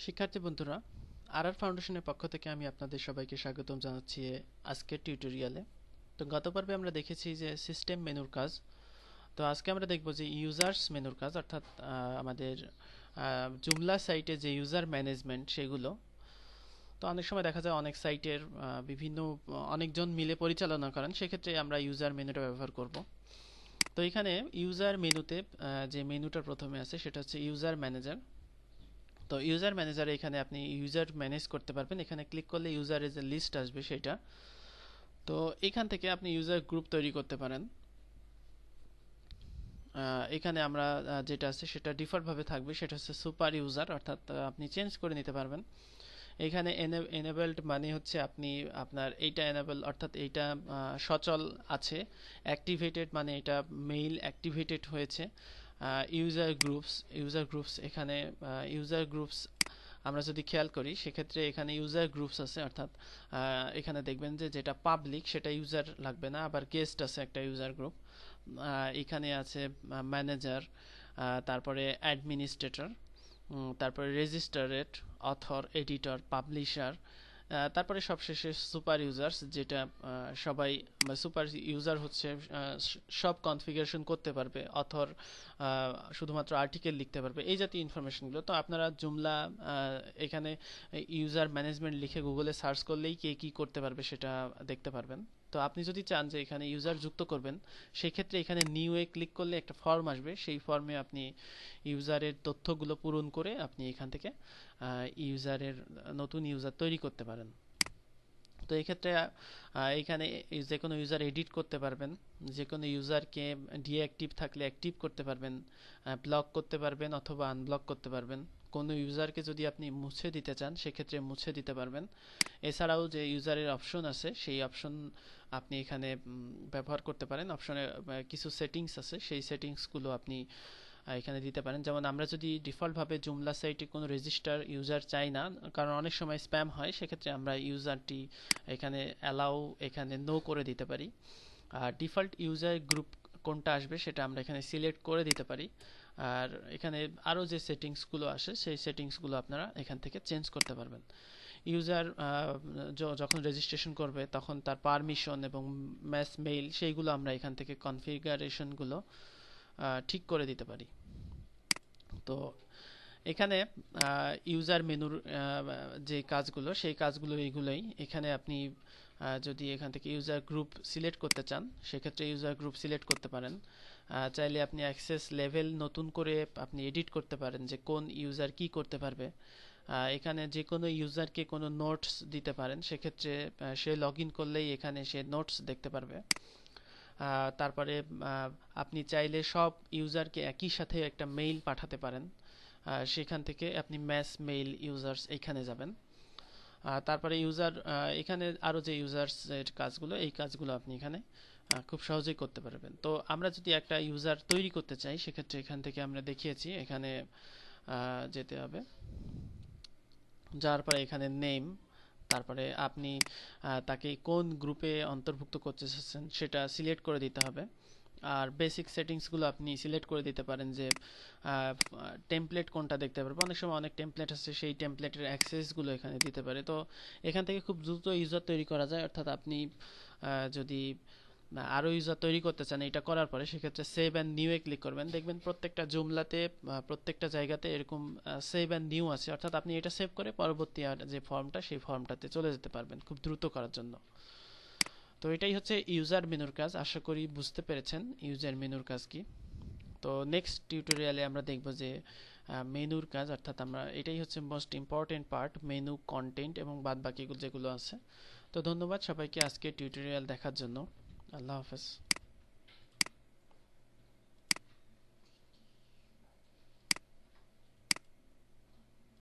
শিক্ষার্থী বন্ধুরা, ফাউন্ডেশনের পক্ষ থেকে আমি আপনাদের সবাইকে স্বাগতম জানাচ্ছি আজকের টিউটোরিয়ালে। তো গত পর্বে আমরা দেখেছি যে সিস্টেম মেনুর কাজ। তো আজকে আমরা দেখব যে ইউজার্স মেনুর কাজ, অর্থাৎ আমাদের জুমলা সাইটে যে ইউজার ম্যানেজমেন্ট সেগুলো। তো অনেক সময় দেখা যায় অনেক সাইটের বিভিন্ন অনেকজন মিলে পরিচালনা করেন, সেক্ষেত্রে আমরা ইউজার মেনুটা ব্যবহার করব। তো এখানে ইউজার মেনুতে যে মেনুটা প্রথমে আছে সেটা হচ্ছে ইউজার ম্যানেজার। তো ইউজার ম্যানেজারে এখানে আপনি ইউজার ম্যানেজ করতে পারবেন। এখানে ক্লিক করলে ইউজারের যে লিস্ট আসবে সেটা। তো এখান থেকে আপনি ইউজার গ্রুপ তৈরি করতে পারেন। এখানে আমরা যেটা আছে সেটা ডিফল্ট ভাবে থাকবে, সেটা হচ্ছে সুপার ইউজার, অর্থাৎ আপনি চেঞ্জ করে নিতে পারবেন। এখানে এনেবলড মানে হচ্ছে আপনি আপনার এইটা এনেবল, অর্থাৎ এইটা সচল আছে। অ্যাক্টিভেটেড মানে এটা মেইল অ্যাক্টিভেটেড হয়েছে। ইউজার গ্রুপস এখানে ইউজার গ্রুপস আমরা যদি খেয়াল করি সেক্ষেত্রে এখানে ইউজার গ্রুপস আছে, অর্থাৎ এখানে দেখবেন যে যেটা পাবলিক সেটা ইউজার লাগবে না, আবার গেস্ট আছে একটা ইউজার গ্রুপ। এখানে আছে ম্যানেজার, তারপরে অ্যাডমিনিস্ট্রেটর, তারপরে রেজিস্ট্রারেট, অথর, এডিটর, পাবলিশার, তারপরে সবশেষে সুপার ইউজার্স, যেটা সবাই সুপার ইউজার হচ্ছে সব কনফিগারেশন করতে পারবে। অথর শুধুমাত্র আর্টিকেল লিখতে পারবে, এই জাতীয় ইনফরমেশনগুলো। তো আপনারা জুমলা এখানে ইউজার ম্যানেজমেন্ট লিখে গুগলে সার্চ করলেই কে কী করতে পারবে সেটা দেখতে পারবেন। তো আপনি যদি চান যে এখানে ইউজার যুক্ত করবেন, সেক্ষেত্রে এখানে নিউ এ ক্লিক করলে একটা ফর্ম আসবে, সেই ফর্মে আপনি ইউজারের তথ্যগুলো পূরণ করে আপনি এখান থেকে নতুন ইউজার তৈরি করতে পারেন। তো এই ক্ষেত্রে এখানে যে কোনো ইউজার এডিট করতে পারবেন, যে কোনো ইউজারকে ডিঅ্যাক্টিভ থাকলে অ্যাক্টিভ করতে পারবেন, ব্লক করতে পারবেন অথবা আনব্লক করতে পারবেন। কোনো ইউজারকে যদি আপনি মুছে দিতে চান সেক্ষেত্রে মুছে দিতে পারবেন। এছাড়াও যে ইউজারের অপশন আছে সেই অপশন আপনি এখানে ব্যবহার করতে পারেন। অপশনে কিছু সেটিংস আছে, সেই সেটিংসগুলো আপনি এখানে দিতে পারেন। যেমন আমরা যদি ডিফল্টভাবে জুমলা সাইটে কোনো রেজিস্টার ইউজার চাই না, কারণ অনেক সময় স্প্যাম হয়, সেক্ষেত্রে আমরা ইউজারটি এখানে অ্যালাউ, এখানে নো করে দিতে পারি। আর ডিফল্ট ইউজার গ্রুপ কোনটা আসবে সেটা আমরা এখানে সিলেক্ট করে দিতে পারি। আর এখানে আরও যে সেটিংসগুলো আসে সেই সেটিংসগুলো আপনারা এখান থেকে চেঞ্জ করতে পারবেন। ইউজার যখন রেজিস্ট্রেশন করবে তখন তার পারমিশন এবং ম্যাস মেইল সেইগুলো আমরা এখান থেকে কনফিগারেশনগুলো ঠিক করে দিতে পারি। তো এখানে ইউজার মেনুর যে কাজগুলো সেই কাজগুলো এইগুলোই। এখানে আপনি যদি এখান থেকে ইউজার গ্রুপ সিলেক্ট করতে চান সেক্ষেত্রে ইউজার গ্রুপ সিলেক্ট করতে পারেন। চাইলে আপনি অ্যাক্সেস লেভেল নতুন করে আপনি এডিট করতে পারেন যে কোন ইউজার কি করতে পারবে। এখানে যে কোনো ইউজারকে কোনো নোটস দিতে পারেন, সেক্ষেত্রে সে লগ ইন করলেই এখানে সে নোটস দেখতে পারবে। তারপরে আপনি চাইলে সব ইউজারকে একই সাথে একটা মেইল পাঠাতে পারেন, সেখান থেকে আপনি ম্যাস মেইল ইউজার্স এখানে যাবেন। তারপরে ইউজার এখানে আরও যে ইউজার্সের কাজগুলো, এই কাজগুলো আপনি এখানে খুব সহজেই করতে পারবেন। তো আমরা যদি একটা ইউজার তৈরি করতে চাই সেক্ষেত্রে এখান থেকে আমরা দেখিয়েছি, এখানে যেতে হবে, যাওয়ার পরে এখানে নেম, তারপরে আপনি তাকে কোন গ্রুপে অন্তর্ভুক্ত করতে চাচ্ছেন সেটা সিলেক্ট করে দিতে হবে। আর বেসিক সেটিংসগুলো আপনি সিলেক্ট করে দিতে পারেন যে টেমপ্লেট কোনটা দেখতে পারবে। অনেক সময় অনেক টেমপ্লেট আছে, সেই টেমপ্লেটের অ্যাক্সেসগুলো এখানে দিতে পারে। তো এখান থেকে খুব দ্রুত ইউজার তৈরি করা যায়, অর্থাৎ আপনি যদি আরও ইউজার তৈরি করতে চান এটা করার পরে সেক্ষেত্রে save and new A click করবেন। দেখবেন প্রত্যেকটা জুমলাতে প্রত্যেকটা জায়গাতে এরকম সেভ অ্যান্ড নিউ আছে, অর্থাৎ আপনি এটা সেভ করে পরবর্তী যে ফর্মটা সেই ফর্মটাতে চলে যেতে পারবেন খুব দ্রুত করার জন্য। তো এটাই হচ্ছে ইউজার মেনুর কাজ। আশা করি বুঝতে পেরেছেন ইউজার মেনুর কাজ কি। তো নেক্সট টিউটোরিয়ালে আমরা দেখব যে মেনুর কাজ, অর্থাৎ আমরা এটাই হচ্ছে most important part, menu, content এবং বাদ বাকি যেগুলো আছে। তো ধন্যবাদ সবাইকে আজকে টিউটোরিয়াল দেখার জন্য। আল্লাহ হাফেজ।